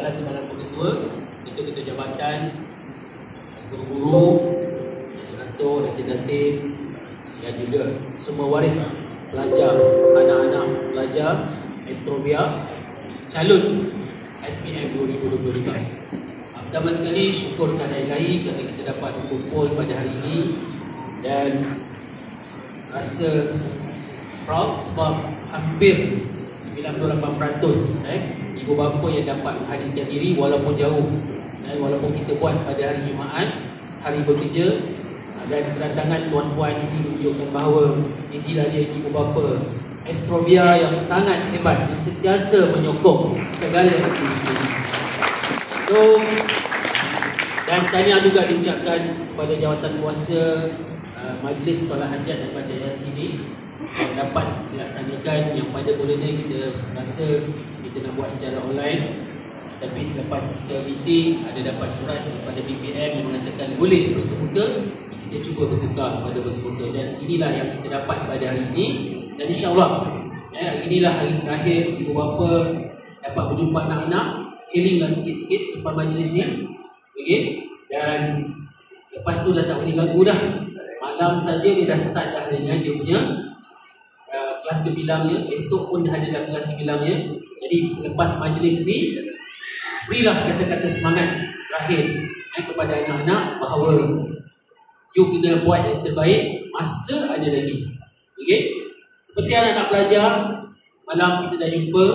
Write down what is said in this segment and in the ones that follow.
Timbalan Pengetua, ketua-ketua jabatan, guru-guru, pengatur, datin-datin, dan juga semua waris pelajar, anak-anak pelajar Astrobia calon SPM 2025. Pertama sekali syukur kepada Ilahi kerana kita dapat berkumpul pada hari ini dan rasa proud sebab hampir 98% ibu bapa yang dapat menghadirkan diri walaupun jauh, walaupun kita buat pada hari Jumaat, hari bekerja, dan kedatangan tuan-puan ini menunjukkan bahawa inilah dia ibu bapa Astrobia yang sangat hebat, yang sentiasa menyokong segala aktiviti. Dan tahniah juga diucapkan kepada jawatan kuasa Majlis Solat Hajat daripada yayasan ini yang dapat dilaksanakan, yang pada mulanya kita rasa kita nak buat secara online, tapi selepas kita meeting ada dapat surat daripada BPM yang mengatakan boleh bersemuka, kita cuba bertukar kepada bersemuka, dan inilah yang kita dapat pada hari ini. Dan insyaAllah inilah hari terakhir ibu bapa dapat berjumpa anak-anak, healinglah sikit-sikit selepas majlis ni. Okay? Dan lepas tu dah tak boleh ganggu dah. Malam saja dia dah start dah dia punya kelas kebilangnya. Esok pun dah ada dah kelas kebilangnya. Jadi selepas majlis ni, berilah kata-kata semangat terakhir kepada anak-anak bahawa you kena buat yang terbaik, masa ada lagi. Okay? Seperti anak-anak pelajar, malam kita dah jumpa.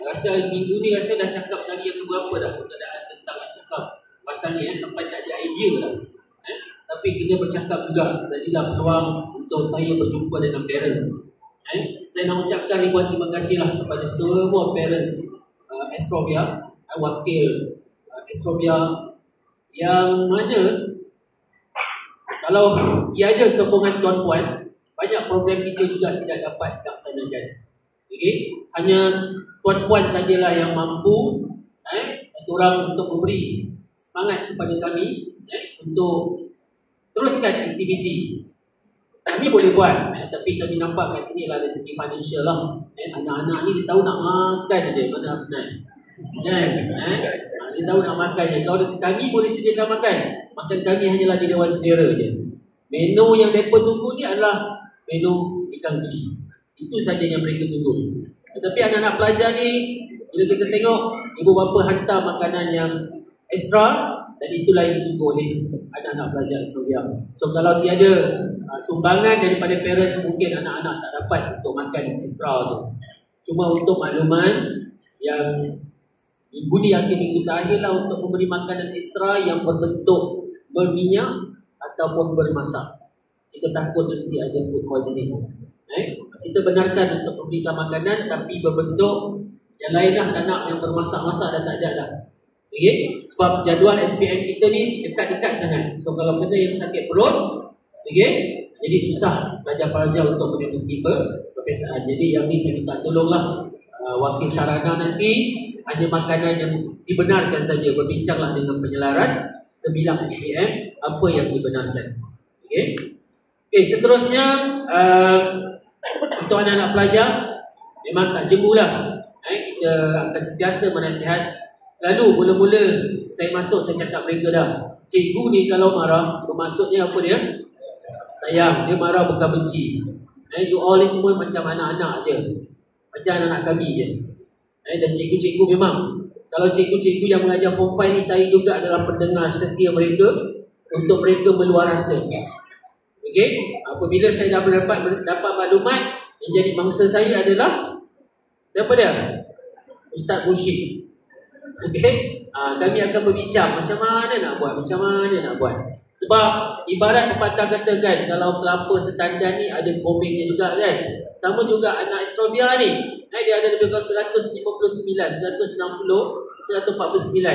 Rasa minggu ni rasa dah cakap lagi yang berapa dah keadaan tentang nak cakap pasal ni sampai tak ada idea dah. Tapi kita bercakap juga. Jadilah peluang untuk saya berjumpa dengan parents. Saya nak ucapkan ribuan terima kasihlah kepada semua parents Astrobia, wakil Astrobia, yang mana kalau tiada sokongan tuan-puan, banyak program kita juga tidak dapat dilaksanakan. Okay? Hanya tuan-puan sajalah yang mampu orang untuk memberi semangat kepada kami untuk teruskan aktiviti. Kami boleh buat, tapi kami nampak kat sini lah ada segi financial lah. Anak-anak ni dia tahu nak makan je, mana benar. Dia tahu nak makan je. Kalau kami boleh sediakan makan kami hanyalah di Dewan Sedera je. Menu yang mereka tunggu ni adalah menu ikan geli. Itu saja yang mereka tunggu. Tetapi anak-anak pelajar ni, bila kita tengok ibu bapa hantar makanan yang ekstra, dan itulah yang ditunggu oleh anak-anak pelajar Astrobia. So kalau tiada sumbangan daripada parents, mungkin anak-anak tak dapat untuk makan ekstra tu. Cuma untuk makluman, yang minggu ni akhir minggu terakhir lah untuk memberi makanan ekstra yang berbentuk berminyak ataupun bermasak. Kita takut nanti ada food poisoning. Kita benarkan untuk memberikan makanan tapi berbentuk yang lain lah, tak nak yang bermasak-masak dah tak ada dah. Okay? Sebab jadual SPM kita ni dekat-dekat sangat. So kalau kena yang sakit perut, okay, jadi susah pelajar-pelajar untuk menyembuhi perpesaan. Jadi yang ni saya minta tolonglah wakil sarana nanti, hanya makanan yang dibenarkan saja. Berbincanglah dengan penyelaras terbilang SPM apa yang dibenarkan. Okay? Okay, seterusnya untuk anak-anak pelajar, memang tak jemulah. Kita akan sentiasa menasihat. Selalu mula-mula saya masuk, saya cakap mereka dah, cikgu ni kalau marah, bermaksudnya apa dia? Sayang, dia marah bukan benci. You all ni semua macam anak-anak je, macam anak-anak kami je. Dan cikgu-cikgu memang, kalau cikgu-cikgu yang mengajar Form 5 ni, saya juga adalah pendengar setia mereka untuk mereka meluar rasa. Okay? Apabila saya dah dapat maklumat, yang jadi mangsa saya adalah siapa dia? Ustaz Musyid. Okay? Kami akan berbincang macam mana nak buat, sebab ibarat pepatah katakan, kalau kelapa setandan ni ada komengnya juga kan. Sama juga anak Astrobia ni, dia ada lebih kurang 159, 160, 149.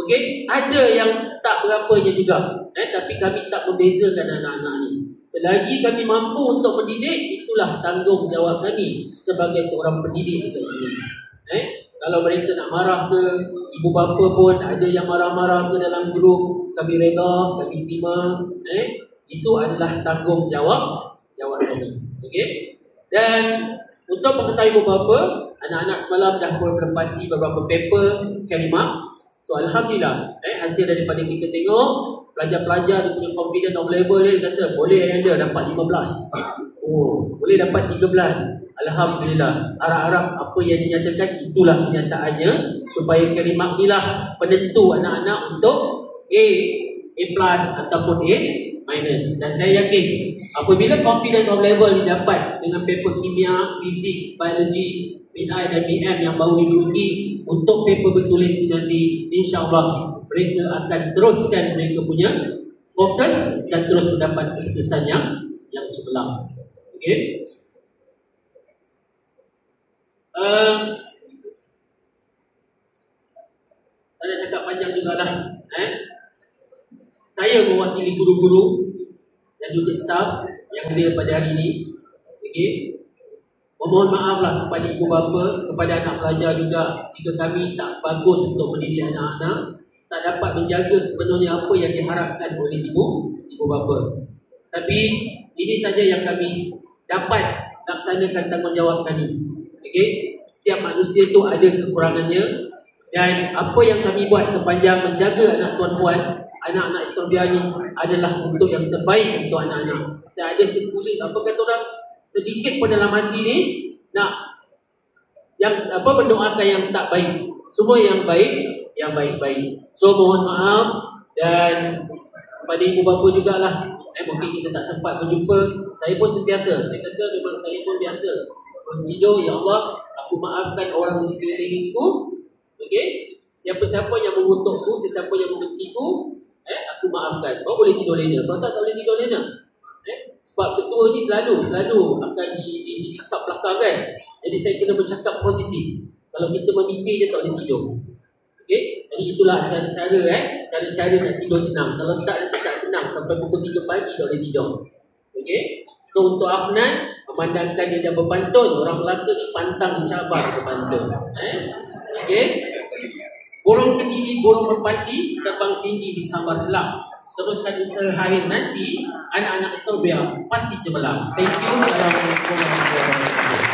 Okay? Ada yang tak berapanya juga, tapi kami tak membezakan anak-anak ni. Selagi kami mampu untuk mendidik, itulah tanggungjawab kami sebagai seorang pendidik dekat sini. Kalau mereka nak marah ke, ibu bapa pun ada yang marah-marah ke dalam grup, kami reda, kami terima. Itu adalah tanggungjawab kami. Okay? Dan untuk mengetahui ibu bapa, Anak-anak semalam dah melepasi beberapa paper carry mark. So Alhamdulillah, hasil daripada kita tengok, pelajar-pelajar dia punya confidence of level dia kata boleh yang dia dapat 15. Boleh dapat 13. Alhamdulillah. Harap-harap apa yang dinyatakan itulah kenyataannya, supaya carry mark ni lah penentu anak-anak untuk A plus ataupun A minus. Dan saya yakin apabila confidence of level didapat dengan paper kimia, fizik, biologi, BI dan BM yang baru diduduki untuk paper bertulis ni nanti, insyaAllah mereka akan teruskan mereka punya fokus dan terus mendapat keputusan yang cemerlang. Okay. Saya cakap panjang jugalah. Saya mewakili guru-guru dan juga staf yang hadir pada hari ini. Okay. Memohon maaflah kepada ibu bapa, kepada anak pelajar juga jika kami tak bagus untuk mendidik anak-anak, tak dapat menjaga sepenuhnya apa yang diharapkan oleh ibu bapa. Tapi ini saja yang kami dapat laksanakan tanggungjawab kami. Okay? Setiap manusia itu ada kekurangannya, dan apa yang kami buat sepanjang menjaga anak tuan-puan, anak-anak Istorbia ini adalah untuk yang terbaik untuk anak-anak. Tak ada sekulit, apa kata orang, sedikit pun dalam hati ni nak yang mendoakan yang tak baik. Semua yang baik, yang baik-baik. So mohon maaf, dan kepada ibu bapa jugalah, mungkin kita tak sempat berjumpa. Saya pun sentiasa, saya kata memang saya pun biasa tidur, ya Allah, aku maafkan orang di sekelilingku. Okay? Siapa-siapa yang mengutukku, siapa yang membenciku, aku maafkan. Kau boleh tidur lena, kau tak boleh tidur lena. Sebab ketua ni selalu akan dicakap belakang kan. Jadi saya kena bercakap positif. Kalau kita memimpi je tak boleh tidur. Okay? Jadi itulah cara-cara nak tidur tenang. Kalau tak, nanti tak tenang sampai pukul 3 pagi tak boleh tidur. Okay? So untuk Afnan, memandangkan dia dah berpantun. Orang Melaka ni pantang cabar berpantun. Okay? Burung kediri, burung merpati, terbang tinggi di sambar gelap. Teruskan usaha hari nanti, anak-anak Istorbia pasti cemerlang. Thank you. Assalamualaikum warahmatullahi wabarakatuh.